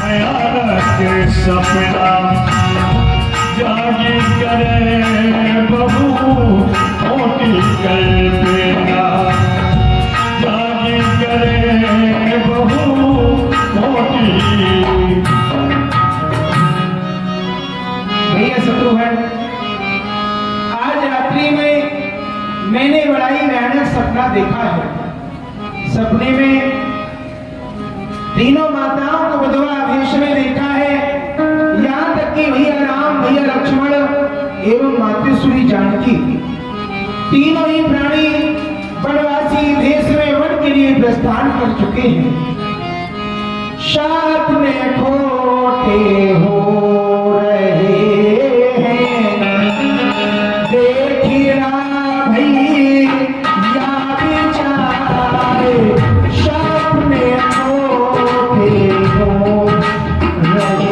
भयानक सपना जागी करे बहू मोटी कल्पना जागी करे बहू मोटी। भैया शत्रुघ्न, आज रात्रि में मैंने बड़ा ही भयानक सपना देखा है। सपने में तीनों माताओं को विधवा वेश में देखा है। यहाँ तक कि भैया राम, भैया लक्ष्मण एवं मातृश्री जानकी तीनों ही प्राणी वनवासी देश में वन के लिए प्रस्थान कर चुके हैं। साथ में खोटे हो रहे हैं, देखिए भैया बेचारे साथ में खोटे हो रहे हैं।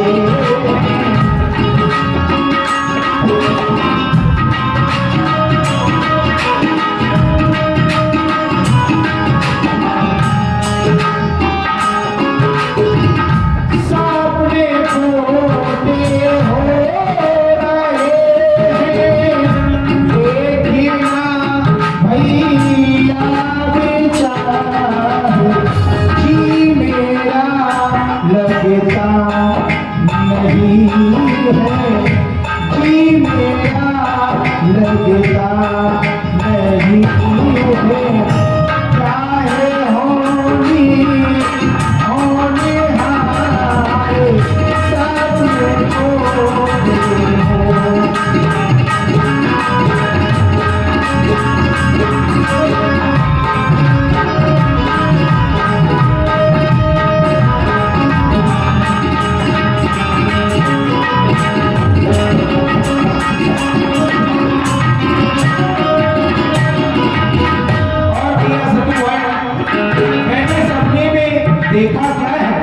देखा क्या है?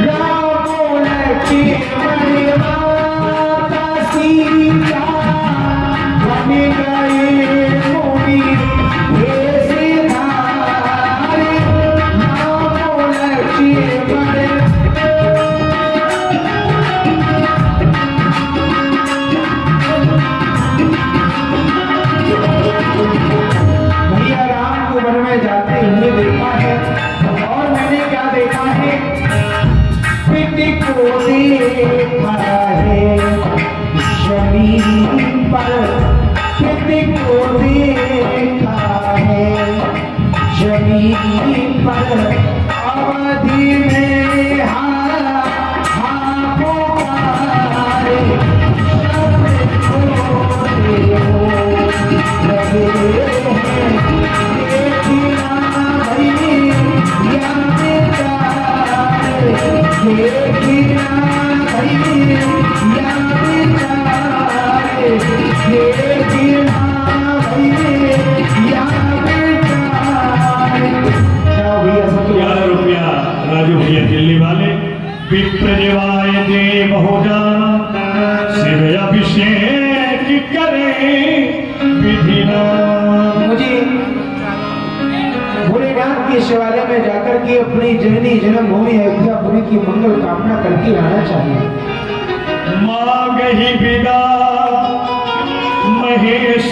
राम लक्ष्मण माता सीता बन गए मुनि वेश धारे। राम लक्ष्मण भैया राम को वन में जाते हुए देखा है। और मैंने क्या देखा है? पिता को देखा है जमीन पर, पिता को देखा है जमीन पर। अवधि में हाथों पारे राजू भैया दिल्ली वाले विप्र जवाय देव हो जाना शिव अभिषेक करे विधिना। मुझे भोलेनाथ के शिवालय में जाकर के अपनी जननी जन्मभूमि अयोध्यापुरी की मंगल कामना करके आना चाहिए। मांग ही विदा महेश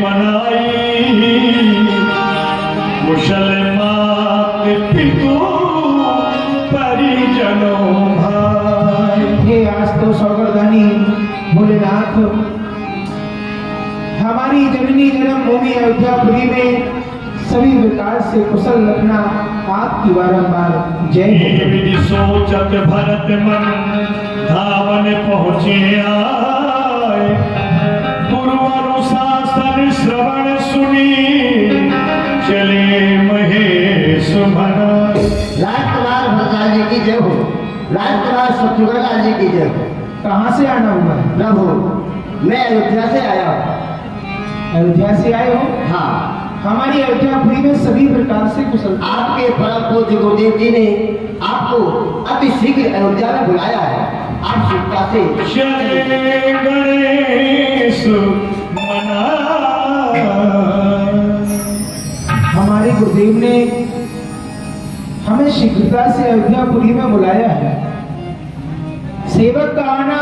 मनाई मुसलमान पितु परिजनों भाई। ये आज तो सौगरदानी भोलेनाथ हमारी जननी जन्मभूमि अयोध्यापुरी में सभी प्रकार से कुशल रखना आपकी बारंबार जय। विधि सोचत भरत मन धावन पहुँचे आए। गुरु अनुशासन श्रवण सुनी चले महेश मना। राजकुमार भरद्वाज जी की जय हो, राजकुमार शत्रुघ्न जी की जय हो। कहाँ से आना हुआ है? प्रभु मैं अयोध्या से आया हूँ। अयोध्या से आए हो? हाँ, हमारी अयोध्यापुरी में सभी प्रकार से कुशल। आपके परम पूज्य गुरुदेव जी ने आपको अति शीघ्र अयोध्या में बुलाया है। आप शुभता से चले गणेश मना। हमारे गुरुदेव ने हमें शीघ्रता से अयोध्यापुरी में बुलाया है। सेवक का आना,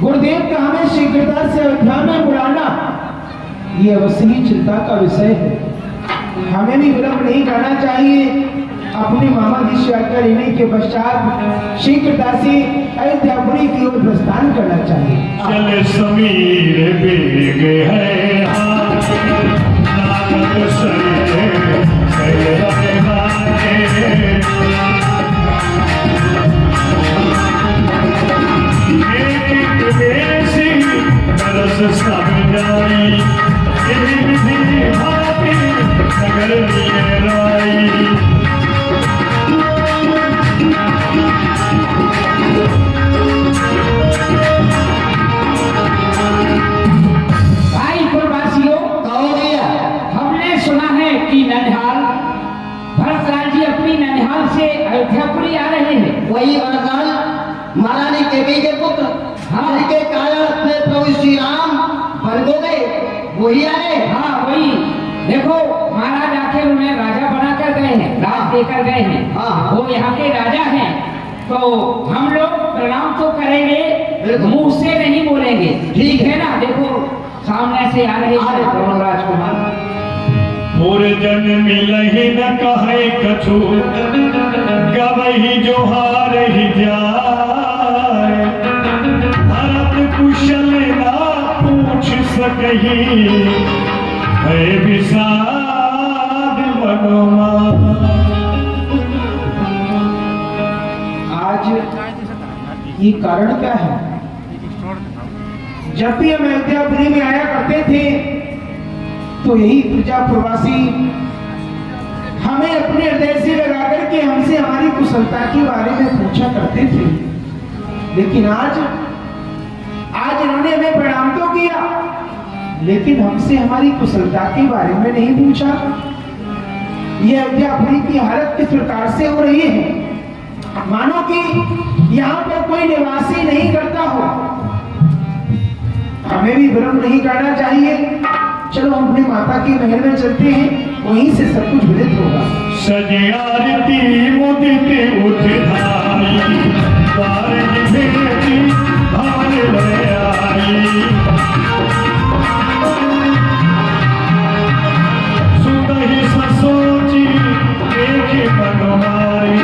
गुरुदेव का हमें शीघ्रता से अयोध्या में बुलाना, ये अवश्य ही चिंता का विषय है। हमें भी विलंब नहीं करना चाहिए। अपने मामा जी से आज्ञा लेने के पश्चात शीघ्रता से अयोध्यापुरी की ओर प्रस्थान करना चाहिए। चले समीर बेग है नारद सरे कैलाश वाले। एक देसी तरस सब जाई, यही विधि भाती नगर लिए राई। भाई कुलवासियों, कहो भैया। हमने सुना है कि ननिहाल भरतलाल जी अपनी ननिहाल से अयोध्यापुरी आ रहे हैं। वही वरदान महारानी केवी के पुत्र हाँ। जिनके कारण अपने प्रभु श्री राम बन हो गए, वही आए। हाँ वही, देखो महाराज आखिर उन्हें राजा बनाकर गए हैं, राज देकर गए हैं। हाँ। वो यहाँ के राजा हैं, तो हम लोग प्रणाम तो करेंगे, बिल्कुल। मुंह से नहीं बोलेंगे, ठीक है ना। देखो सामने से आ रहे हैं दोनों राजकुमार। मोर जन मिलहि न कहे कछु, गवही जो हार ही जाए। भरत कुशल ना पूछ सकही, है विषाद मनोमा। आज ये कारण क्या है? जब भी हम अयोध्यापुरी में आया करते थे तो यही प्रजापुरवासी हमें अपने हृदय से लगाकर के हमसे हमारी कुशलता के बारे में पूछा करते थे। लेकिन आज इन्होंने हमें प्रणाम तो किया, लेकिन हमसे हमारी कुशलता के बारे में नहीं पूछा। ये अयोध्यापुरी की हालत किस प्रकार से हो रही है, मानो कि यहाँ पर कोई निवासी नहीं करता हो। हमें भी विलंब नहीं करना चाहिए। चलो हम अपनी माता के महल में चलते हैं, वहीं से सब कुछ विदित होगा। सजियारती मुदित उठधारी, द्वार भेटी भवन ले आई। सुदहि ससोची देखे मनमारी,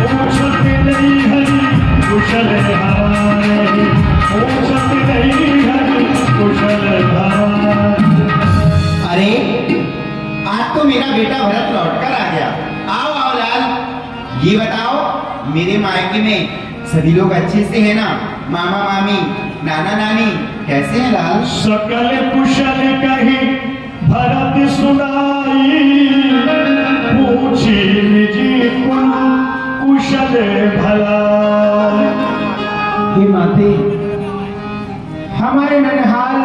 पूछत नहीं हरि कुशल हमारे। पूछत नहीं हरि कुशल हमारे। अरे आज तो मेरा बेटा भरत लौटकर आ गया। आओ आओ लाल, ये बताओ मेरे मायके में सभी लोग अच्छे से हैं ना? मामा मामी नाना नानी कैसे हैं लाल? सकल कुशल कही भरत सुनाई, पूछी निजी कुल कुशल भला। हे माते, हमारे ननिहाल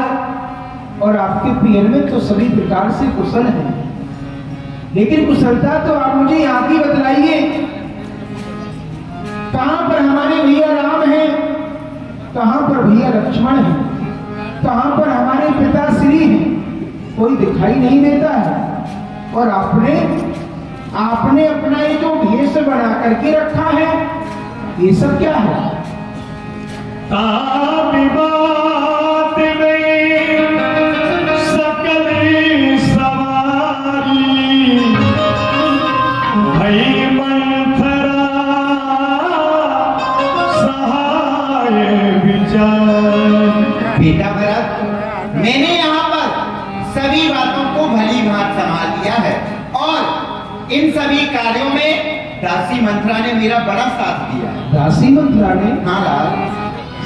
और आपके पियर में तो सभी प्रकार से कुशल हैं, लेकिन कुशलता तो आप मुझे यहाँ की बतलाइए। कहाँ पर हमारे भैया राम हैं, कहाँ पर भैया लक्ष्मण हैं, कहाँ पर हमारे पिता श्री हैं? कोई दिखाई नहीं देता है। और आपने अपना ये जो भेष बना करके रखा है, ये सब क्या है? बात में सकल सवारी, भई मंथरा सहाय विचार। बेटा भरत, मैंने यहाँ पर सभी बातों को भली भांति संभाल लिया है और इन सभी कार्यों में दासी मंत्रा ने मेरा बड़ा साथ दिया है। दासी मंत्रा ने? हाँ लाल,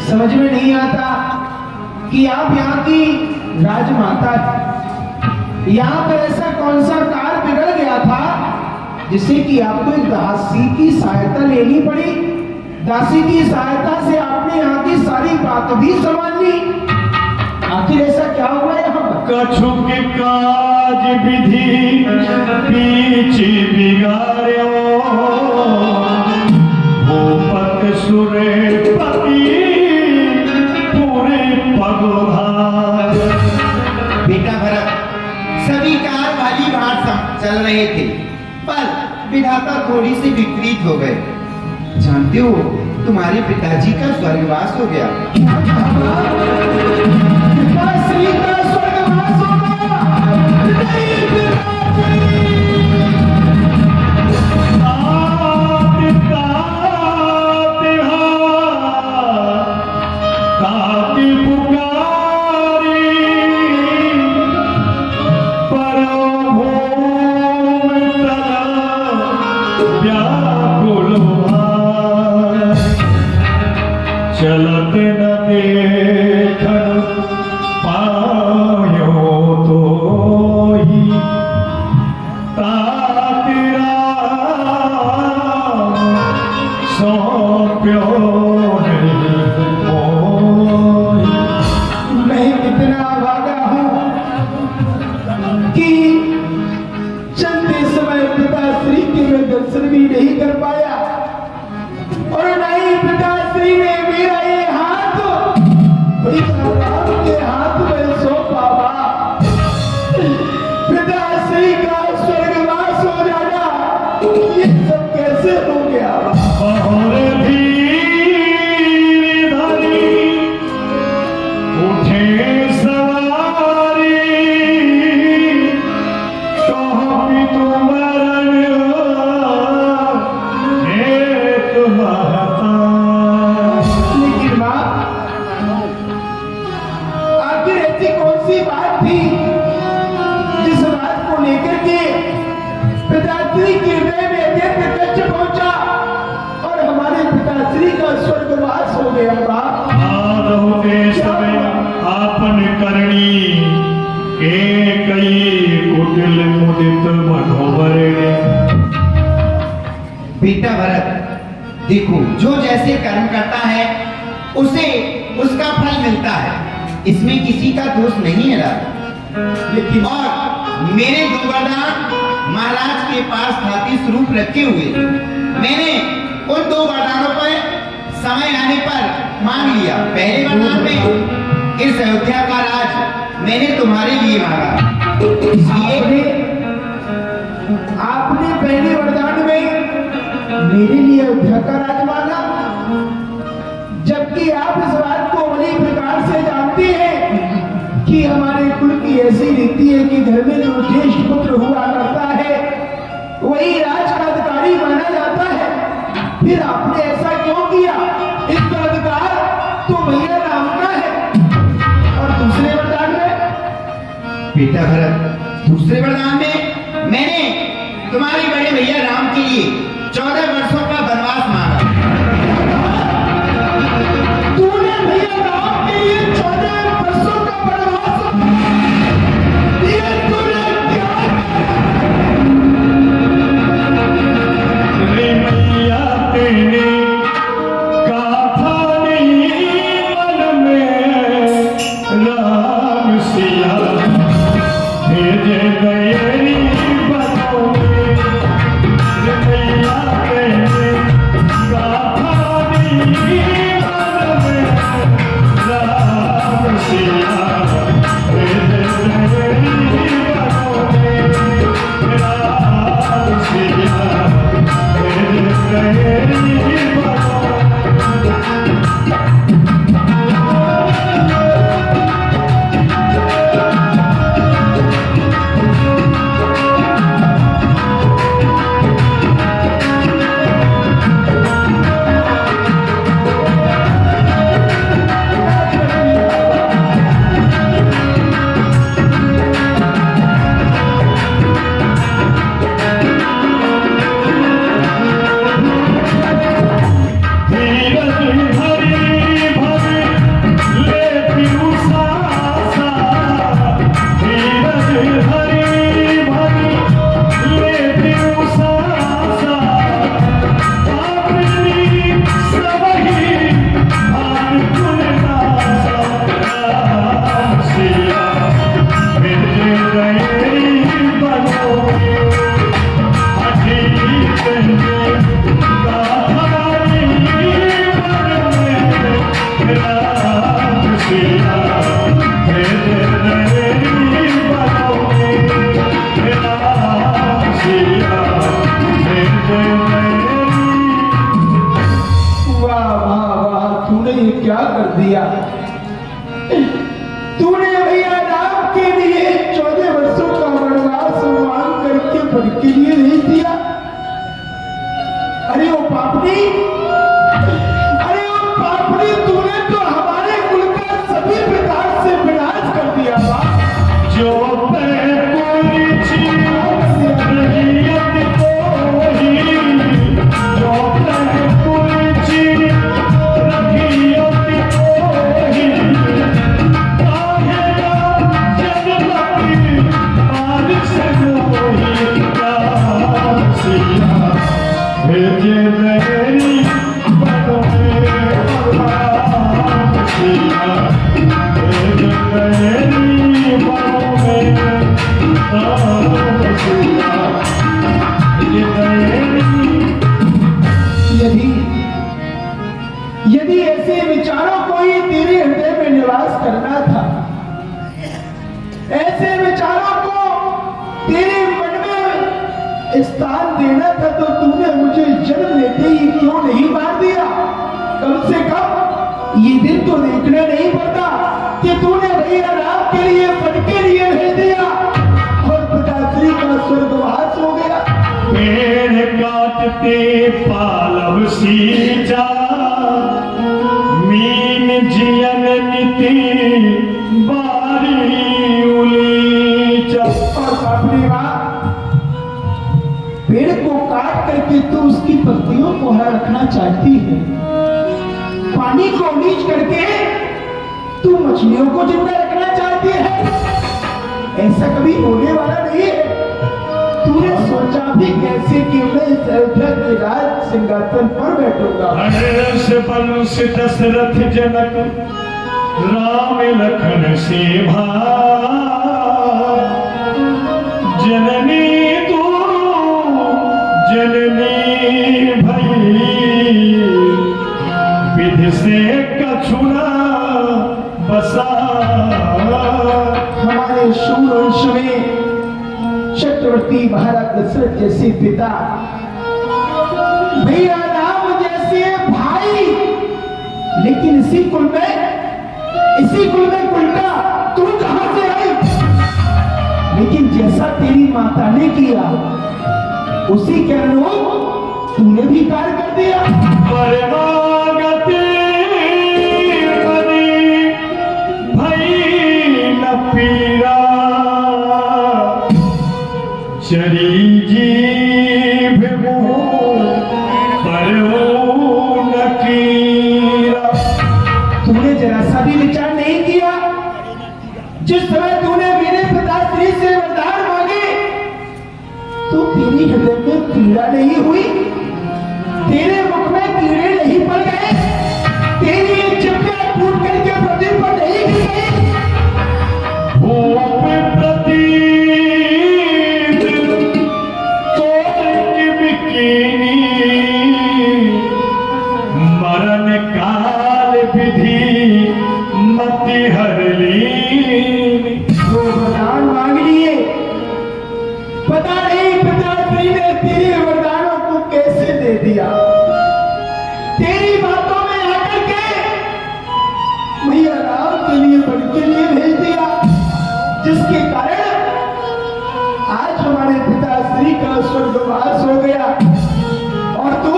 समझ में नहीं आता कि आप यहाँ की राजमाता हैं। यहाँ पर ऐसा कौन सा कार्य बिगड़ गया था जिससे कि आपको एक दासी की सहायता लेनी पड़ी? दासी की सहायता से आपने यहाँ की सारी बात भी संभाल ली। आखिर ऐसा क्या हुआ यहाँ पर? कछु के काज विधि पीछे बिगाड़ो, भूपत सुरे पति पूरे पगभार। बेटा भरत, सभी कार भली भांति चल रहे थे, पर विधाता माता थोड़ी सी विपरीत हो गए। जानते हो तुम्हारे पिताजी का स्वर्गवास हो गया। पिताश्री का स्वर्गवास होगा। नहीं पिताजी। चलत न देखन पायो तो ही तातिरा सौंप्यो नहीं मोही। मैं इतना भागा हूं कि चलते समय पिताश्री के मैं दर्शन भी नहीं कर पाया और नहीं पिताश्री ने मेरा ये हाथ के हाथ में सौंपा। पिताश्री का स्वर्गवास हो जाना ये सब कैसे हो गया? और धीर धरी उठे सवारी कहो तुमरण हे तुम्हारा। लेकिन माँ आखिर ऐसी कौन सी बात थी जिस बात को लेकर के पिताश्री के हृदय में अत्यंत कष्ट पहुंचा और हमारे पिताश्री का स्वर्गवास हो गया? बाप होते समय आपन करणी एकई कुटिल मुदित मनोवरणे। बेटा भरत, देखो जो जैसे कर्म करता है उसे उसका फल मिलता है, इसमें किसी का दोष नहीं है। लेकिन और मेरे दो वरदान महाराज के पास हाथी स्वरूप रखे हुए, मैंने उन दो वरदानों पर समय आने पर मांग लिया। पहले वरदान में इस अयोध्या का राज मैंने तुम्हारे लिए मांगा, इसलिए आपने पहले वरदान में मेरे लिए अयोध्या का राज मांगा, जबकि आप इस बात को बड़ी प्रकार से जानते हैं कि हमारे कुल की ऐसी रीति है कि घर में जो ज्येष्ठ पुत्र हुआ करता है वही राज का अधिकारी माना जाता है। फिर आपने ऐसा क्यों किया? इसका अधिकार तो भैया राम का है। और दूसरे वरदान में बेटा भरत, दूसरे वरदान में मैंने तुम्हारे बड़े भैया राम के लिए 14 वर्षों का वनवास मांगा। तूने भैया राम के लिए 14 वर्षों का वनवास ये तूने क्या? रे मैया तेरे गाथा नहीं मन में राम सिया भेजे गए बनोगे। रे मैया तेरे कर दिया। तूने भैया राम के लिए 14 वर्षों का वनवास मांग करके वन के लिए नहीं दिया। अरे ओ पापनी, अरे ओ पापनी, तूने तो हमारे कुल का सभी प्रकार से विनाश कर दिया। बाप जो यदि ऐसे विचारों को ही तेरे हृदय में निवास करना था, ऐसे विचारों को तेरे मन में स्थान देना था, तो तूने मुझे जन्म लेते ही क्यों नहीं मार दिया? कम से कम ये दिन तो देखना नहीं पड़ता कि तूने भैया राम के लिए वन के लिए भेज दिया और पिताश्री का स्वर्गवास हो गया। पेड़ काटते पालव सींचा, मीन जियन नीति बारी उलीचा। और बापरे बाप, पेड़ को काट करके तू उसकी पत्तियों को हरा रखना चाहती है, पानी को नीच करके तू मछलियों को जिंदा रखना चाहती है। ऐसा कभी होने वाला नहीं है। तूने सोचा भी कैसे कि मैं इस अयोध्या के राज सिंहासन पर बैठूंगा। हर्ष बंश दशरथ जनक राम लखन से जननी तू जननी भई, विधि से कछुना बसा। हमारे शूर वंश में चक्रवर्ती महाराज दशरथ जैसे पिता, भैया राम जैसे भाई, लेकिन इसी कुल में उल्टा तू कहां से आई? लेकिन जैसा तेरी माता ने किया उसी के अनुरूप तूने भी कार्य कर दिया। परमागति बनी भई न पीरा, चरी जीभ पर न कीरा। तूने जरा सा भी विचार नहीं किया। जिस समय तूने मेरे पिताश्री से वरदान मांगे तो तेरी हृदय में पीड़ा नहीं हुई, तेरे मुख में कीड़े नहीं पड़ गए, तेरी एक चिपका टूट करके पृथ्वी पर नहीं गिर गई। मरण काल विधि मति हर ली। तो वरदान मांग लिए, पता नहीं पिताश्री ने तेरे वरदानों को कैसे दे दिया। तेरी बातों में आकर के भैया राम के लिए वन के लिए भेज दिया, जिसके कारण आज हमारे पिताश्री का स्वर्गवास हो गया। और तू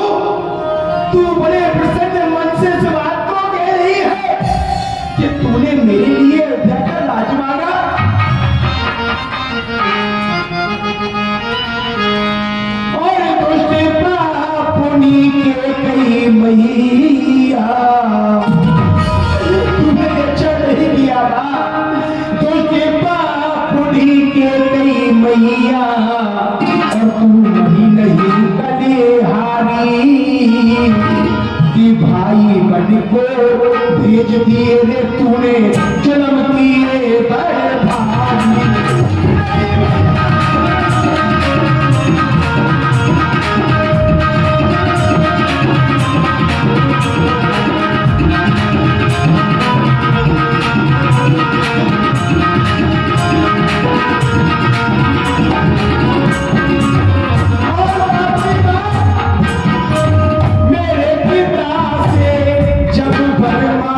बड़े प्रसन्न मन से इस बात को कह रही है कि तूने मेरे लिए अयोध्या का राज मांगा। और दुष्ट पापुनी के कई मैया, तूने अच्छा नहीं किया बाप। दुष्ट पापुनी के कई मैया, और तू नहीं कलेहारी कि भाई बन को भेज दिए रे तूने जन्म दिए बड़ भारी। मेरे पिता से जब भरमा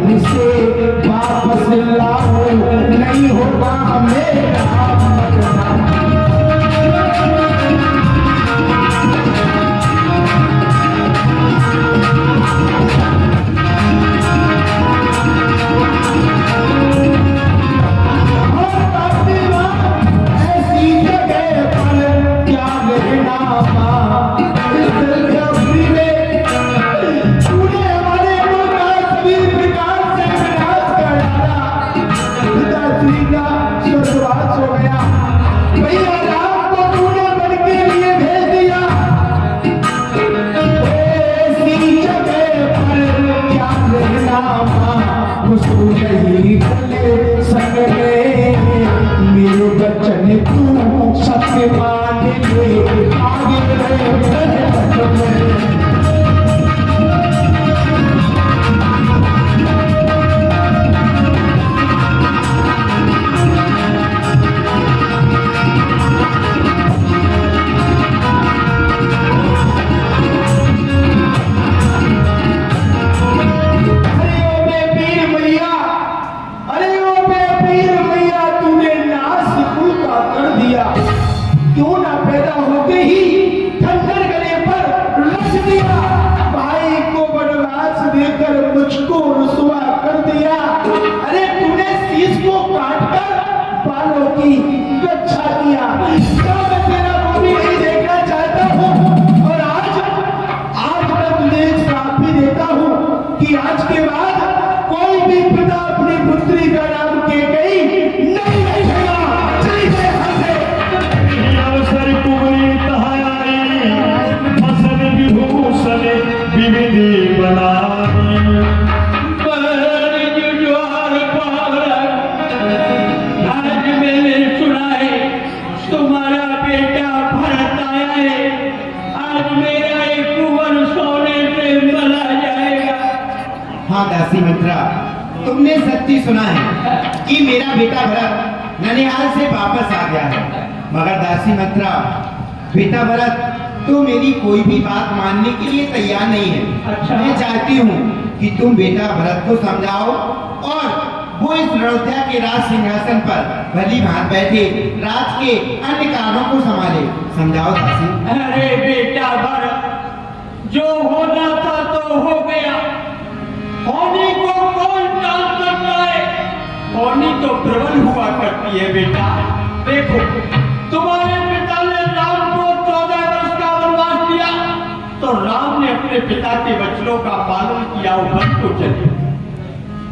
कहीं से वापस लाऊं, नहीं होगा मेरा मरना। ऐसी जगह पर क्या रहना माँ, तूने हमारे को सभी प्रकार से विनाश कर डाला। पिताश्री का स्वर्गवास हो गया, भैया राम को तूने मन के लिए भेज दिया। ऐसी जगह पर क्या रहना माँ, उसको नहीं भले संग में मेरे बचन तू सत्य मान ले, आगे बढ़े क्यों ना पैदा होते ही खंजर गले पर रख दिया, भाई को वनवास देकर मुझको रुसवा कर दिया। अरे तूने शीश को काटकर बालों की रक्षा किया। क्या मैं तेरा मुंह भी नहीं देखना चाहता हूँ, और आज मैं तुझे एक श्राप भी देता हूँ कि आज के बाद कोई भी पिता अपनी पुत्री का नाम कैकेयी नहीं रखेगा। चली जाए यहाँ से। अवसर कुबरी तहाई, फसल विभूषण विविधि बनाई। आज मैंने सुना है तुम्हारा बेटा भरत आया है, आज मेरा एक कुंवर सोने से चला जाएगा। हाँ दासी मित्रा, तुमने सच्ची सुना है कि मेरा बेटा भरत ननिहाल से वापस आ गया है। मगर दासी मित्रा, बेटा भरत तो मेरी कोई भी बात मानने के लिए तैयार नहीं है। अच्छा। मैं चाहती हूँ कि तुम बेटा भरत को समझाओ और वो इस अयोध्या के राज सिंहासन पर भली भांत बैठे राज के अन्य कार्यों को संभाले। समझाओ दासी। अरे बेटा भरत, जो होना था तो हो गया, होनी को कौन टाल सकता है? होनी तो प्रबल हुआ करती है बेटा। देखो, तुम्हारे पिता ने राम को 14 वर्ष का वनवास दिया, तो राम ने अपने पिता के वचनों का पालन किया, वो वन को चले।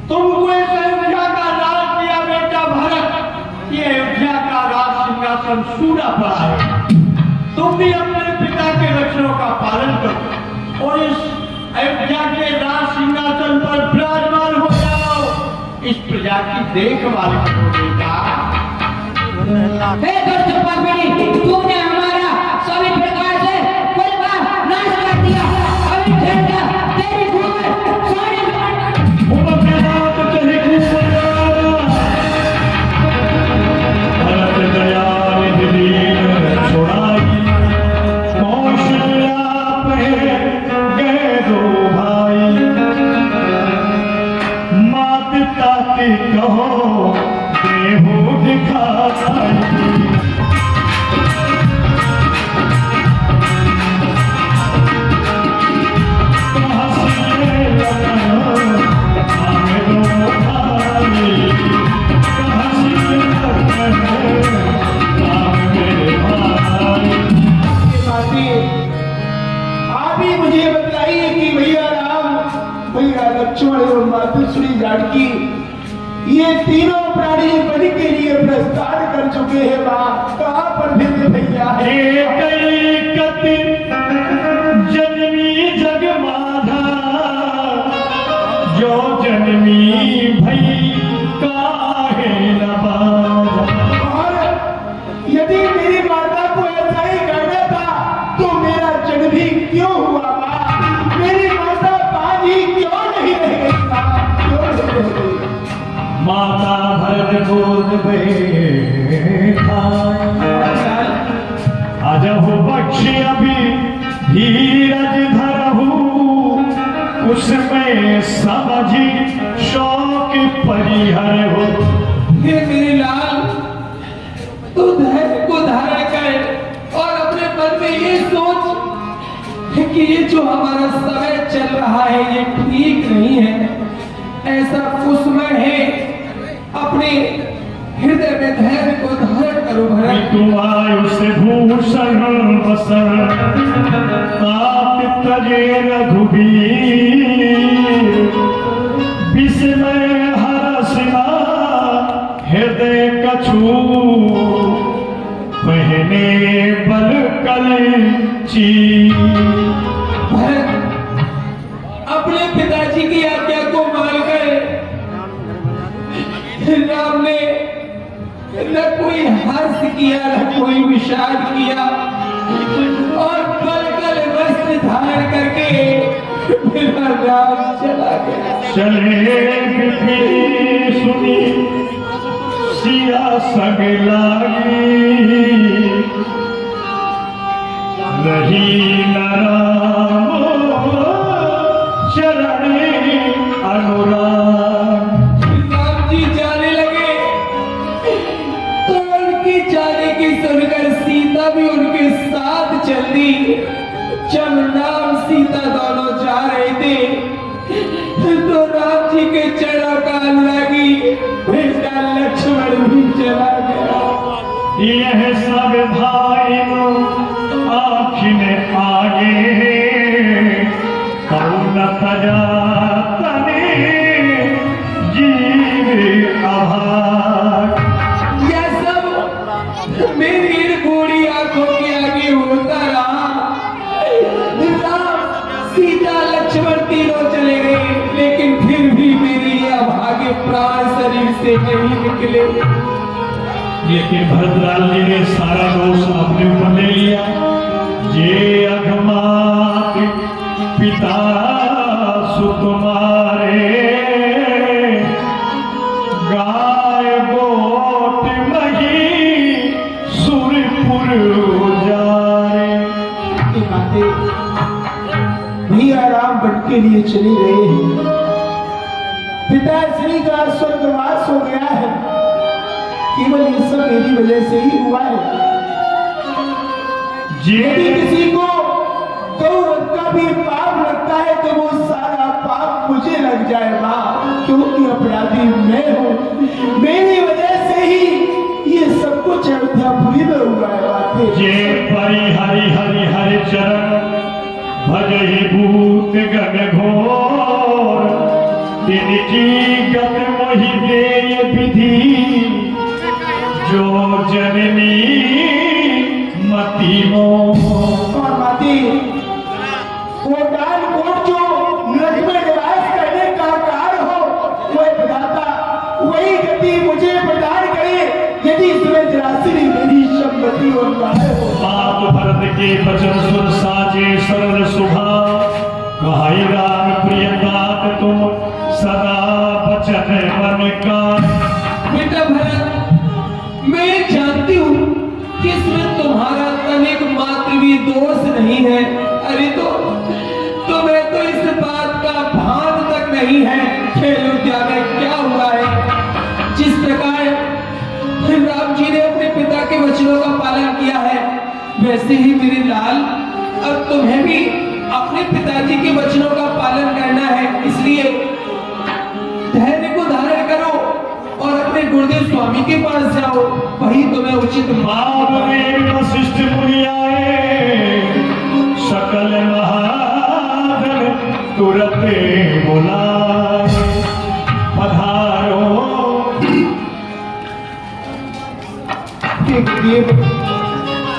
तुमको इस अयोध्या का राज दिया बेटा भरत, ये अयोध्या का राज सिंहासन सूना पड़ा है। तुम भी अपने पिता के वचनों का पालन करो और इस अयोध्या के राज सिंहासन पर विराजमान हो जाओ, इस प्रजा की देखभाल करो बेटा। हे दुष्ट पापिनी, तूने हमारा सभी प्रकार से कुल का नाश कर दिया। अभी ठहर जा, तेरी कुंवर सोने भरत दयाल दीन छुड़ाई, कौशल्या पे गए दो भाई। मात ताती कहो देहु दिखाई, मुझे बताइए कि भैया राम, भैया लक्ष्मण और मातुश्री जानकी ये तीनों प्राणी बन के लिए प्रस्थान कर चुके हैं। माँ कहाँ पर भेजे भैया है? कति जन्मी जग माधा, जो जन्मी भई काहे न बाधा। और यदि मेरी माता को ऐसा ही करना था तो मेरा जन्म भी क्यों हुआ? माँ मेरी माता बाजी क्यों नहीं रह गई? माँ क्यों नहीं रह गई? माता भरत गोद बैठा, अजहु बक्ष अभी धीरज धरहु, उसमें समझी शो परिहर हो। हे मेरे लाल, तू धैर्य को धारण कर और अपने मन में ये सोच कि ये जो हमारा समय चल रहा है ये ठीक नहीं है, ऐसा कुसमय है। अपने हृदय में धैर्य को धारण करो भरत। तुम आयु से भूषण बसर आप तजे रघुबीर, विस्मय हरसिना हृदय कछु, पहने बल कल ची। भरत अपने पिताजी की आज्ञा को मानकर राम ने न कोई हर्ष किया न कोई विषाद किया और पलकल वस्त्र धारण करके मेरा राम चला गया। चले बिखरी सुनी सिया संग लागी, नहीं न राम चरण अनुराग। राम जी जाने लगे तो उनकी जाने की सुनकर सीता भी उनके साथ चल दी। जब राम सीता दोनों जा रहे थे तो राम जी के चरणों का अनुरागी बेटा लक्ष्मण भी चला गया। यह सब भाई आखिन आगे, करुण तजा तने जीव अभाग। यह सब मेरी इन बूढ़ी आंखों के आगे होता रहा। राम सीता लक्ष्मण तीनों चले गए, लेकिन फिर भी मेरी ये अभागे प्राण शरीर से नहीं निकले। लेकिन भरतलाल जी ने सारा दोष अपने ऊपर ले लिया। जे अघमात पिता सुकुमारे, गाय गोट मही सुरपुर उजारे। भैया राम बट के लिए चले गए हैं। पिताश्री का स्वर्गवास हो गया है, केवल ये सब मेरी वजह से ही हुआ है। यदि किसी को गौरव का भी पाप लगता है तो वो सारा पाप मुझे लग जाए माँ, क्योंकि अपराधी मैं हूँ। मेरी वजह से ही ये सब कुछ अयोध्यापुरी में हुआ है। बातें जे परि हरि हरि हरि चरण, भजहि भूत गण घोर, तिनकी गत मोहि देय विधि, जो जननी मति मोह। और बातें कोटाल कोट जो नरक में निवास करने का कारण हो, वह विधाता वही गति मुझे प्रदान करे, यदि इसमें जरासरी मेरी सम्मति और न्याय हो। बात भरत के बचन सुन साजे सरल सुभाव, कहाई राम प्रिय बात तुम सदा बचन मन का। बेटा भरत, मैं जानती हूँ कि इसमें तुम्हारा तनिक मात्र भी दोष नहीं है। अरे तो तुम्हें तो इस बात का भान तक नहीं है कि अयोध्या में क्या हुआ है। जिस प्रकार राम जी ने अपने पिता के वचनों का पालन किया है, वैसे ही मेरे लाल अब तुम्हें भी अपने पिताजी के वचनों का पालन करना है। इसलिए धैर्य को धारण करो और अपने गुरुदेव स्वामी के पास जाओ, वही तुम्हें उचित बाप में वशिष्ठ मुनि आए, सकल महाजन तुरते बुलाए, पधारो।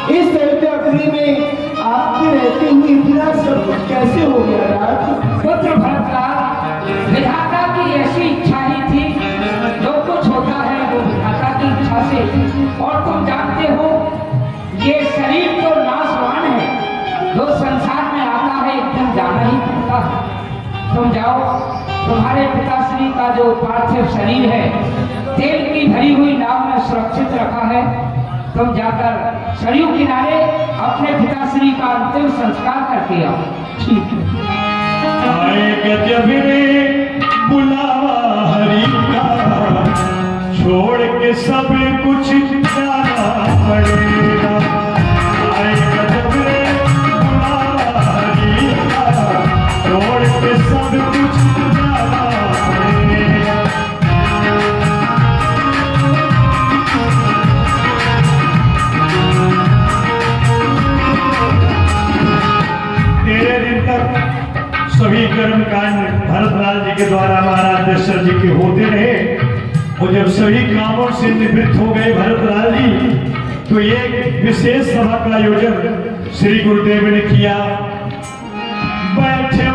इस अयोध्यापुरी में आपके रहते हुए इतना सब कुछ कैसे हो गया राज? पुत्र भरतलाल, विधाता की ऐसी इच्छा ही थी। जो कुछ होता है वो विधाता की इच्छा से। और तुम जानते हो ये शरीर तो नाशवान है, जो संसार में आता है एक दिन जाना ही पड़ता है। तुम जाओ, तुम्हारे पिताश्री का जो पार्थिव शरीर है तेल की भरी हुई नाव में सुरक्षित रखा है। तुम जाकर सरयू किनारे अपने पिताश्री का अंतिम संस्कार करके आओ। ठीक है। आए गजब रे बुलावा हरि का, छोड़ के सब कुछ जाना पड़ेगा। आएगा जब रे बुलावा हरी का, छोड़ के सब कुछ जाना पड़ेगा। तेरे दिन तक सभी कर्म कांड भरतलाल जी के द्वारा महाराज दशरथ जी के होते रहे, और जब सभी कामों से निवृत्त हो गए भरतलाल जी, तो एक विशेष सभा का आयोजन श्री गुरुदेव ने किया। बैठे